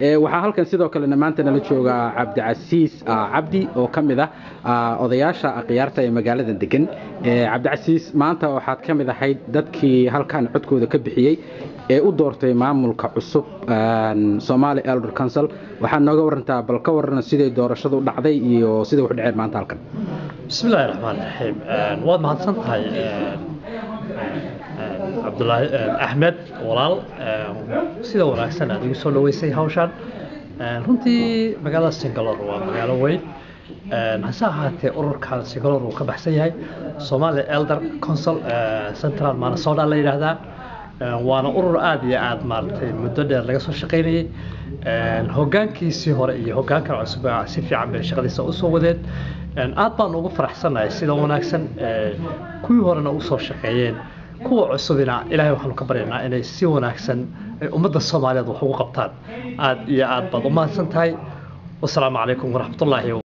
waxaa halkan sidoo kale maanta nala jooga Cabdicasiis Cabdi oo kamid odayaasha aqyaarta ee magaalada degan Cabdicasiis maanta waxaad kamid ahayd dadkii halkan codkooda ka bixiyay ee u doortay maamulka cusub Somali Elder Council waxaan nooga warantaa bal ka waran sidii doorashadu u dhacday iyo sidii wax dhacay maanta halkan bismillaahir rahmaanir rahiim waad mahadsantahay Abdullahi Ahmed walaal sida wanaagsan aad igu soo dhaweysay hawshan runtii magaalada Singapore waa magaalo weyn hase ahaatee ururkan Singapore uu ka baxsan yahay Somali Elder Council Central Minnesota la yiraahdaa waana urur aad iyo aad maartay muddo dheer laga soo shaqeynayay hoggaankiisii hore iyo hoggaanka cusub si fiican bay shaqadiisa u soo wadeen aad baan ugu faraxsanahay sida wanaagsan kuwii horena u soo shaqeeyeen kuwa cusubina ilaahay waxaan ka baryaynaa inay si wanaagsan ummadda Soomaaliyeed wax ugu qabtaan aad iyo aad baad u mahadsantahay wassalaamu calaykum waraxmatullaahi